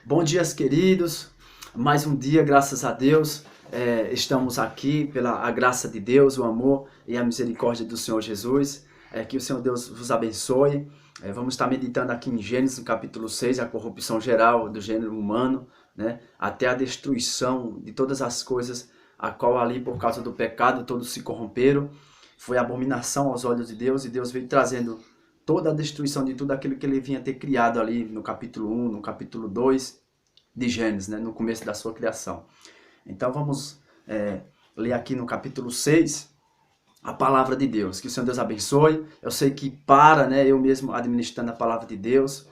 Bom dia, queridos. Mais um dia, graças a Deus. Estamos aqui pela a graça de Deus, o amor e a misericórdia do Senhor Jesus. Que o Senhor Deus vos abençoe. Vamos estar meditando aqui em Gênesis, no capítulo 6, a corrupção geral do gênero humano, né? Até a destruição de todas as coisas, a qual ali, por causa do pecado, todos se corromperam. Foi abominação aos olhos de Deus, e Deus veio trazendo toda a destruição de tudo aquilo que ele vinha ter criado ali no capítulo 1, no capítulo 2 de Gênesis, né, no começo da sua criação. Então vamos ler aqui no capítulo 6 a palavra de Deus. Que o Senhor Deus abençoe. Eu sei que eu mesmo administrando a palavra de Deus,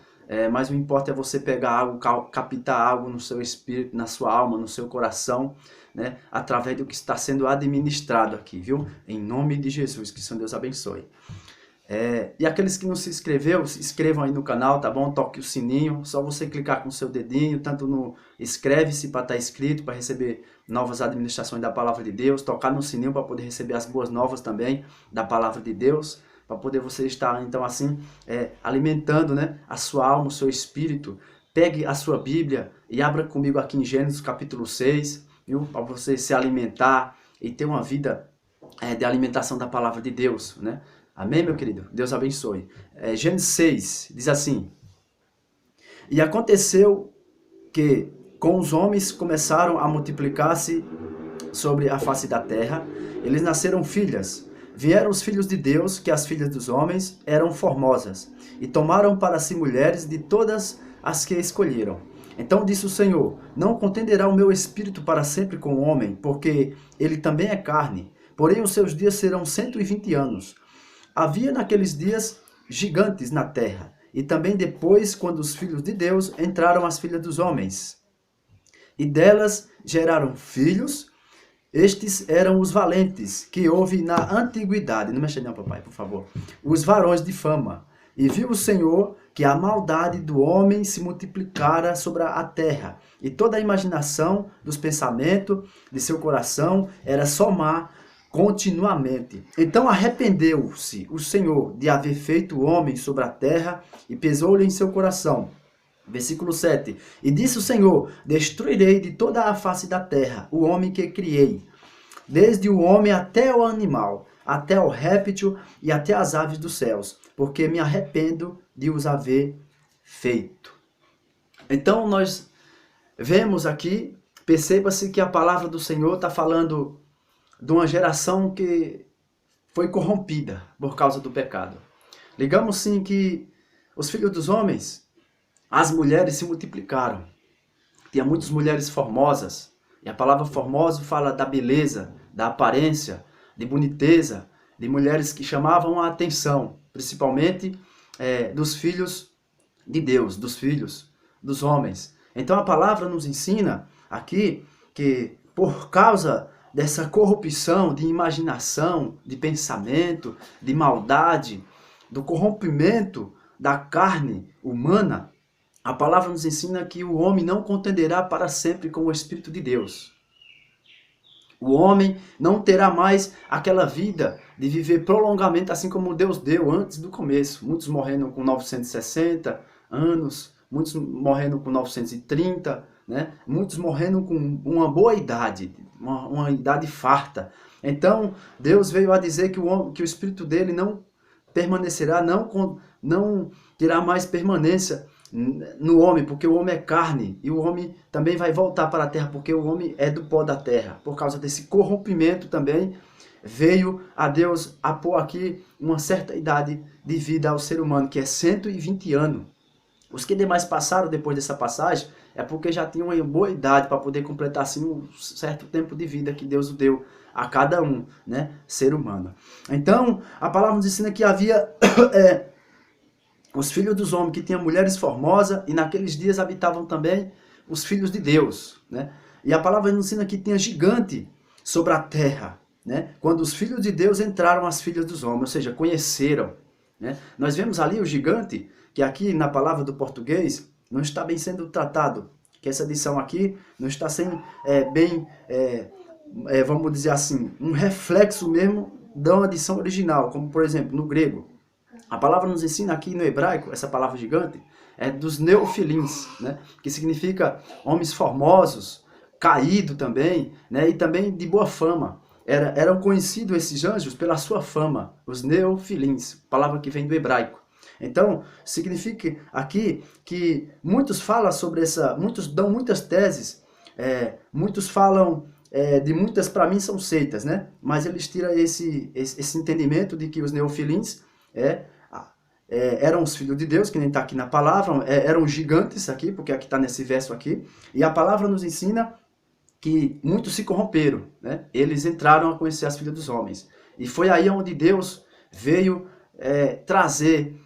mas o importa é você pegar algo, captar algo no seu espírito, na sua alma, no seu coração, né, através do que está sendo administrado aqui, viu? Em nome de Jesus, que o Senhor Deus abençoe. E aqueles que não se inscreveram, se inscrevam aí no canal, tá bom? Toque o sininho, só você clicar com o seu dedinho, tanto no inscreve-se para estar inscrito, para receber novas administrações da palavra de Deus, tocar no sininho para poder receber as boas novas também da palavra de Deus, para poder você estar, então assim, alimentando, né, a sua alma, o seu espírito. Pegue a sua Bíblia e abra comigo aqui em Gênesis capítulo 6, viu? Para você se alimentar e ter uma vida de alimentação da palavra de Deus, né? Amém, meu querido? Deus abençoe. Gênesis 6 diz assim: E aconteceu que com os homens começaram a multiplicar-se sobre a face da terra, eles nasceram filhas. Vieram os filhos de Deus, que as filhas dos homens eram formosas, e tomaram para si mulheres de todas as que escolheram. Então disse o Senhor: Não contenderá o meu espírito para sempre com o homem, porque ele também é carne, porém os seus dias serão 120 anos. Havia naqueles dias gigantes na terra, e também depois, quando os filhos de Deus entraram as filhas dos homens. E delas geraram filhos. Estes eram os valentes, que houve na antiguidade. Não mexa não, papai, por favor. Os varões de fama. E viu o Senhor que a maldade do homem se multiplicara sobre a terra, e toda a imaginação dos pensamentos de seu coração era só má continuamente. Então arrependeu-se o Senhor de haver feito o homem sobre a terra, e pesou-lhe em seu coração. Versículo 7. E disse o Senhor: Destruirei de toda a face da terra o homem que criei, desde o homem até o animal, até o réptil e até as aves dos céus, porque me arrependo de os haver feito. Então nós vemos aqui, perceba-se que a palavra do Senhor está falando de uma geração que foi corrompida por causa do pecado. Ligamos sim que os filhos dos homens, as mulheres se multiplicaram. Tinha muitas mulheres formosas, e a palavra formosa fala da beleza, da aparência, de boniteza, de mulheres que chamavam a atenção, principalmente dos filhos de Deus, dos filhos dos homens. Então a palavra nos ensina aqui que por causa dessa corrupção de imaginação, de pensamento, de maldade, do corrompimento da carne humana, a palavra nos ensina que o homem não contenderá para sempre com o Espírito de Deus. O homem não terá mais aquela vida de viver prolongamento, assim como Deus deu antes do começo. Muitos morrendo com 960 anos, muitos morrendo com 930, né? Muitos morrendo com uma boa idade, uma idade farta. Então, Deus veio a dizer que o Espírito dele não permanecerá, não terá mais permanência no homem, porque o homem é carne, e o homem também vai voltar para a terra, porque o homem é do pó da terra. Por causa desse corrompimento também, veio a Deus a pôr aqui uma certa idade de vida ao ser humano, que é 120 anos. Os que demais passaram depois dessa passagem é porque já tinham uma boa idade para poder completar assim um certo tempo de vida que Deus deu a cada um, né, ser humano. Então, a palavra nos ensina que havia os filhos dos homens, que tinham mulheres formosas, e naqueles dias habitavam também os filhos de Deus, né? E a palavra nos ensina que tinha gigante sobre a terra, né? Quando os filhos de Deus entraram as filhas dos homens, ou seja, conheceram, né? Nós vemos ali o gigante, que aqui na palavra do português não está bem sendo tratado, que essa edição aqui não está sendo vamos dizer assim, um reflexo mesmo da edição original, como por exemplo no grego. A palavra nos ensina aqui no hebraico, essa palavra gigante, é dos neofilins, né? Que significa homens formosos, caído também, né? E também de boa fama. Eram conhecidos esses anjos pela sua fama, os neofilins, palavra que vem do hebraico. Então, significa aqui que muitos falam sobre muitos dão muitas teses, muitos falam de muitas, para mim, são seitas, né? Mas eles tiram esse entendimento de que os neofilins eram os filhos de Deus, que nem está aqui na palavra, eram gigantes aqui, porque aqui está nesse verso aqui, e a palavra nos ensina que muitos se corromperam, né? Eles entraram a conhecer as filhas dos homens. E foi aí onde Deus veio trazer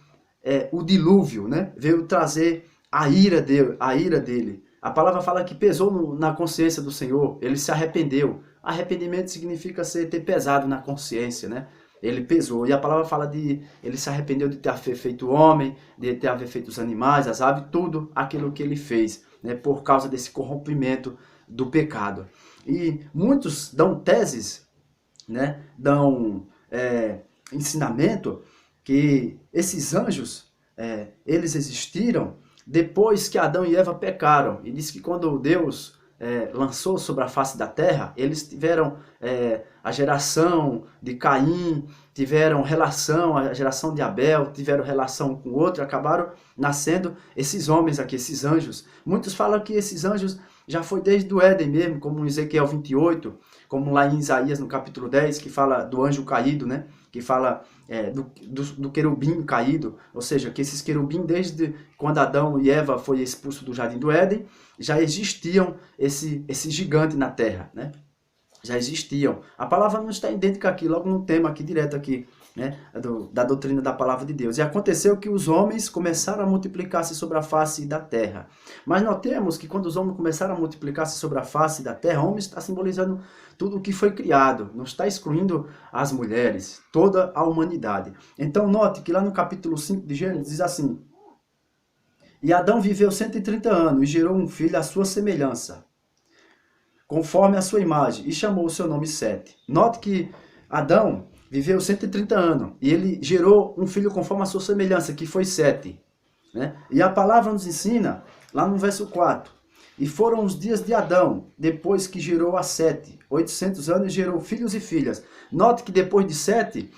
o dilúvio, né? Veio trazer a ira dele. A palavra fala que pesou na consciência do Senhor, ele se arrependeu. Arrependimento significa ter pesado na consciência, né? Ele pesou. E a palavra fala ele se arrependeu de ter feito o homem, de ter feito os animais, as aves, tudo aquilo que ele fez, né? Por causa desse corrompimento do pecado. E muitos dão teses, né? Dão ensinamento que esses anjos, eles existiram depois que Adão e Eva pecaram. E diz que quando Deus lançou sobre a face da terra, eles tiveram a geração de Caim, tiveram relação, a geração de Abel, tiveram relação com o outro, acabaram nascendo esses homens aqui, esses anjos. Muitos falam que esses anjos já foi desde o Éden mesmo, como em Ezequiel 28, como lá em Isaías no capítulo 10, que fala do anjo caído, né? Que fala do querubim caído, ou seja, que esses querubim, desde quando Adão e Eva foi expulso do jardim do Éden, já existiam esse gigante na terra, né? Já existiam. A palavra não está idêntica aqui, logo no tema aqui, direto aqui, né? Da doutrina da palavra de Deus. E aconteceu que os homens começaram a multiplicar-se sobre a face da terra. Mas notemos que quando os homens começaram a multiplicar-se sobre a face da terra, homem está simbolizando tudo o que foi criado, não está excluindo as mulheres, toda a humanidade. Então note que lá no capítulo 5 de Gênesis diz assim: e Adão viveu 130 anos e gerou um filho à sua semelhança, conforme a sua imagem, e chamou o seu nome Sete. Note que Adão viveu 130 anos e ele gerou um filho conforme a sua semelhança, que foi Sete, né? E a palavra nos ensina, lá no verso 4, e foram os dias de Adão, depois que gerou a Sete, 800 anos, e gerou filhos e filhas. Note que depois de Sete,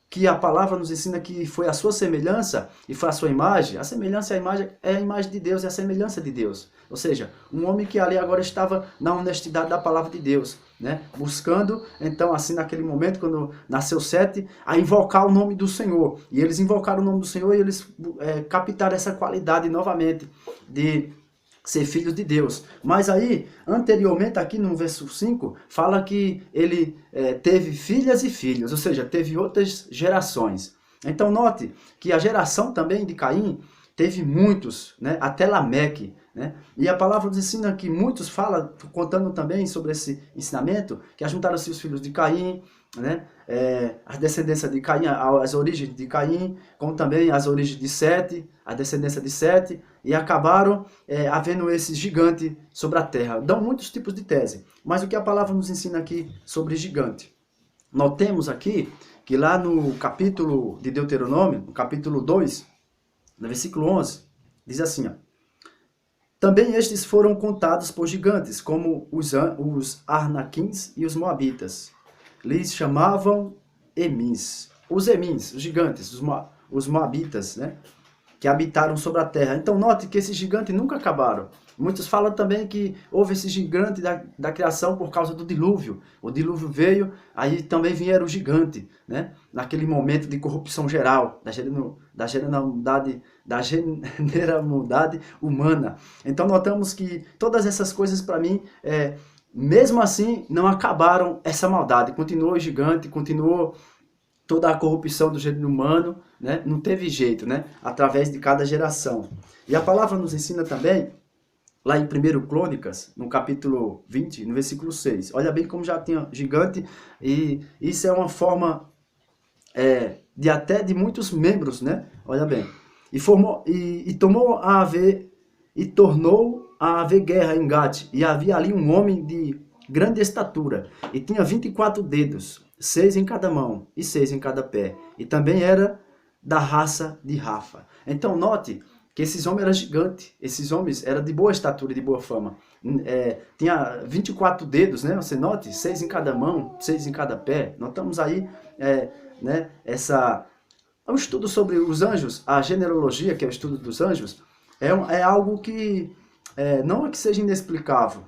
que a palavra nos ensina que foi a sua semelhança e foi a sua imagem. A semelhança é a imagem de Deus, é a semelhança de Deus. Ou seja, um homem que ali agora estava na honestidade da palavra de Deus, né? Buscando, então, assim, naquele momento, quando nasceu Sete, a invocar o nome do Senhor. E eles invocaram o nome do Senhor e eles captaram essa qualidade novamente de ser filhos de Deus. Mas aí, anteriormente, aqui no verso 5, fala que ele teve filhas e filhos, ou seja, teve outras gerações. Então note que a geração também de Caim teve muitos, né, até Lameque, né? E a palavra nos ensina que muitos falam, contando também sobre esse ensinamento, que ajuntaram-se os filhos de Caim, né? A descendência de Caim, as origens de Caim, como também as origens de Sete, a descendência de Sete, e acabaram havendo esse gigante sobre a terra. Dão muitos tipos de tese, mas o que a palavra nos ensina aqui sobre gigante? Notemos aqui que lá no capítulo de Deuteronômio, no capítulo 2, no versículo 11, diz assim, ó: também estes foram contados por gigantes, como os Arnaquins e os Moabitas. Lhes chamavam Emins. Os Emins, os gigantes, os Moabitas, né? Que habitaram sobre a terra. Então note que esses gigantes nunca acabaram. Muitos falam também que houve esse gigante da criação por causa do dilúvio. O dilúvio veio, aí também vieram o gigante, né? Naquele momento de corrupção geral, da generalidade humana. Então notamos que todas essas coisas, para mim, mesmo assim, não acabaram essa maldade. Continuou o gigante, continuou toda a corrupção do gênero humano, né? Não teve jeito, né? Através de cada geração. E a palavra nos ensina também, lá em 1 Crônicas, no capítulo 20, no versículo 6. Olha bem como já tinha gigante, e isso é uma forma de muitos membros, né? Olha bem. Tornou a haver guerra em Gate, e havia ali um homem de grande estatura, e tinha 24 dedos, 6 em cada mão e 6 em cada pé, e também era da raça de Rafa. Então note que esses homens eram gigantes, esses homens eram de boa estatura e de boa fama. Tinha 24 dedos, né? Você note, 6 em cada mão, 6 em cada pé. Notamos aí, né, o estudo sobre os anjos, a genealogia, que é o estudo dos anjos, é algo que não é que seja inexplicável,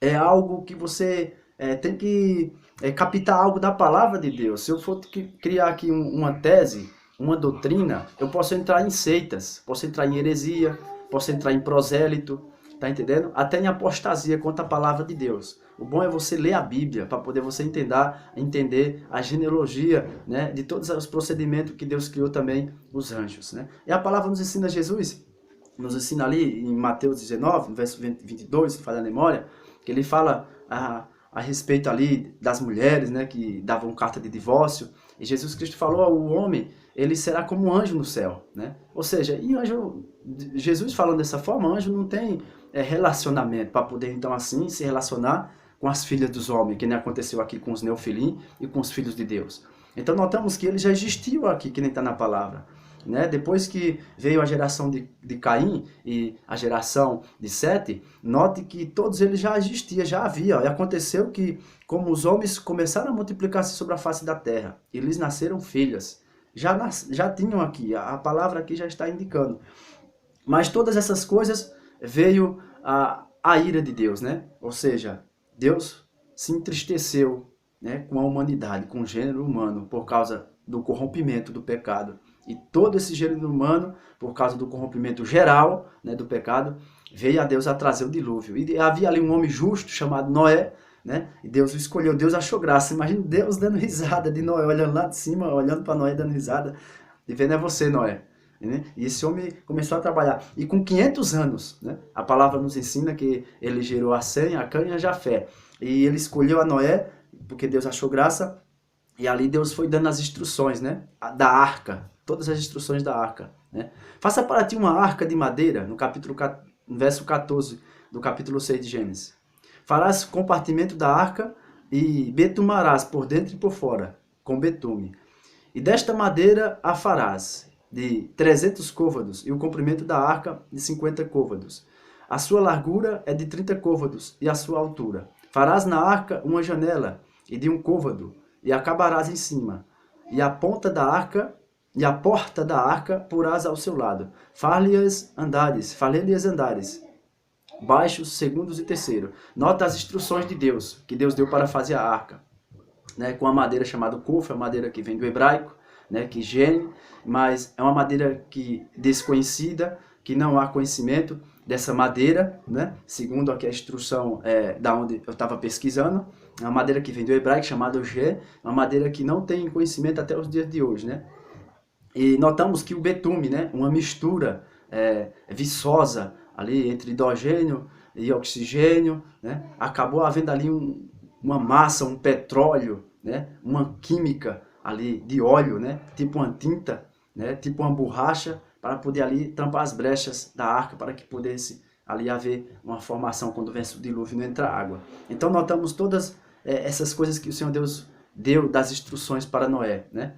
é algo que você tem que captar algo da palavra de Deus. Se eu for criar aqui uma tese, uma doutrina, eu posso entrar em seitas, posso entrar em heresia, posso entrar em prosélito, tá entendendo? Até em apostasia contra a palavra de Deus. O bom é você ler a Bíblia, para poder você entender a genealogia, né, de todos os procedimentos que Deus criou também os anjos, né? E a palavra nos ensina, Jesus nos ensina ali em Mateus 19, no verso 22, se falha a memória, que ele fala a respeito ali das mulheres, né, que davam carta de divórcio, e Jesus Cristo falou, o homem, ele será como um anjo no céu, né? Ou seja, e anjo, Jesus falando dessa forma, anjo não tem relacionamento para poder então assim se relacionar com as filhas dos homens, que nem aconteceu aqui com os neofilim e com os filhos de Deus. Então notamos que ele já existiu aqui, que nem está na palavra. Né? Depois que veio a geração de Caim e a geração de Sete, note que todos eles já existiam, já havia. E aconteceu que, como os homens começaram a multiplicar-se sobre a face da terra, eles nasceram filhas. Já tinham aqui, a palavra aqui já está indicando. Mas todas essas coisas veio a ira de Deus, né? Ou seja, Deus se entristeceu, né, com a humanidade, com o gênero humano, por causa do corrompimento do pecado. E todo esse gênero humano, por causa do corrompimento geral, né, do pecado, veio a Deus a trazer o dilúvio. E havia ali um homem justo chamado Noé, né? E Deus o escolheu, Deus achou graça. Imagina Deus dando risada de Noé, olhando lá de cima, olhando para Noé dando risada, e vendo você, Noé. Né? E esse homem começou a trabalhar. E com 500 anos, né, a palavra nos ensina que ele gerou a Sem, a Cã e a Jafé. E ele escolheu a Noé, porque Deus achou graça, e ali Deus foi dando as instruções, né, da arca, todas as instruções da arca. Né? Faça para ti uma arca de madeira, no verso 14 do capítulo 6 de Gênesis. Farás compartimento da arca e betumarás por dentro e por fora, com betume. E desta madeira a farás de 300 côvados, e o comprimento da arca de 50 côvados. A sua largura é de 30 côvados, e a sua altura. Farás na arca uma janela, e de um côvado, e acabarás em cima. E a ponta da arca, e a porta da arca porás ao seu lado. Far-lhe-as andares, baixos, segundos e terceiro. Nota as instruções de Deus, que Deus deu para fazer a arca. Né, com a madeira chamada cofa, a madeira que vem do hebraico, né, que geme, mas é uma madeira desconhecida, que não há conhecimento dessa madeira, né, segundo aqui a instrução da onde eu estava pesquisando. É uma madeira que vem do hebraico, chamada gé, uma madeira que não tem conhecimento até os dias de hoje. Né? E notamos que o betume, né, uma mistura viçosa ali entre hidrogênio e oxigênio, né, acabou havendo ali uma massa, um petróleo, né, uma química ali de óleo, né, tipo uma tinta, né, tipo uma borracha, para poder ali tampar as brechas da arca, para que pudesse ali haver uma formação quando vence o dilúvio e não entra água. Então notamos todas essas coisas que o Senhor Deus deu das instruções para Noé, né?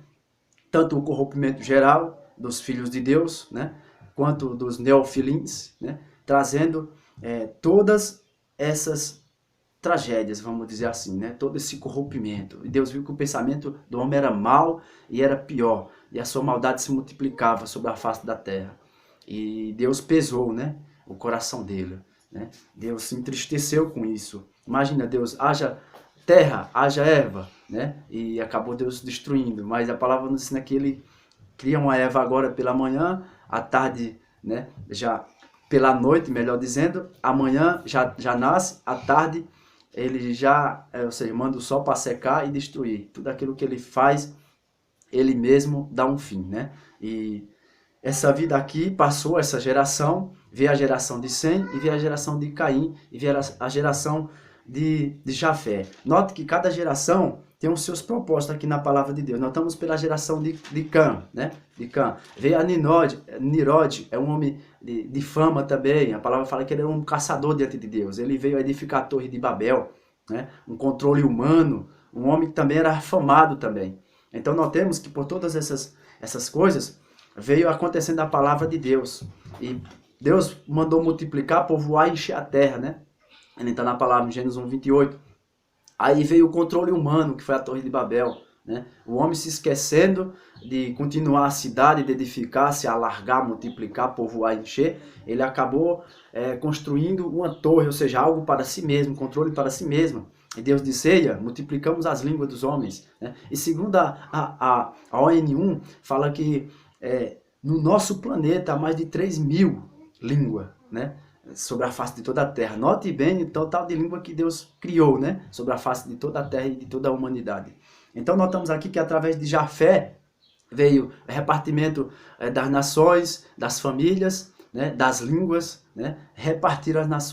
Tanto o corrompimento geral dos filhos de Deus, né, quanto dos neofilins, né, trazendo todas essas tragédias, vamos dizer assim, né? Todo esse corrompimento. E Deus viu que o pensamento do homem era mau e era pior, e a sua maldade se multiplicava sobre a face da terra. E Deus pesou, né, o coração dele, né? Deus se entristeceu com isso. Imagina, Deus, haja terra, haja erva, né? E acabou Deus destruindo. Mas a palavra nos ensina que ele cria uma erva agora pela manhã, à tarde, né, já pela noite, melhor dizendo, amanhã já nasce, à tarde ele já, ou seja, manda o sol para secar e destruir. Tudo aquilo que ele faz, ele mesmo dá um fim, né? E essa vida aqui passou, essa geração, veio a geração de Sem, e veio a geração de Caim, e veio a geração de Jafé. Note que cada geração tem os seus propósitos aqui na palavra de Deus. Nós estamos pela geração de Cã, né? De Cã. Veio a Nirod, é um homem de fama também. A palavra fala que ele era um caçador diante de Deus. Ele veio a edificar a torre de Babel, né? Um controle humano, um homem que também era afamado também. Então nós temos que por todas essas coisas, veio acontecendo a palavra de Deus. E Deus mandou multiplicar, povoar e encher a terra, né? Ele está na palavra em Gênesis 1:28. Aí veio o controle humano, que foi a Torre de Babel, né? O homem se esquecendo de continuar a cidade, de edificar, se alargar, multiplicar, povoar e encher, ele acabou construindo uma torre, ou seja, algo para si mesmo, controle para si mesmo. E Deus disse: eia, multiplicamos as línguas dos homens, né? E segundo a ONU, fala que no nosso planeta há mais de 3.000 línguas, né? Sobre a face de toda a terra. Note bem o total de língua que Deus criou, né? Sobre a face de toda a terra e de toda a humanidade. Então notamos aqui que através de Jafé veio o repartimento das nações, das famílias, né? Das línguas, né? Repartir as nações.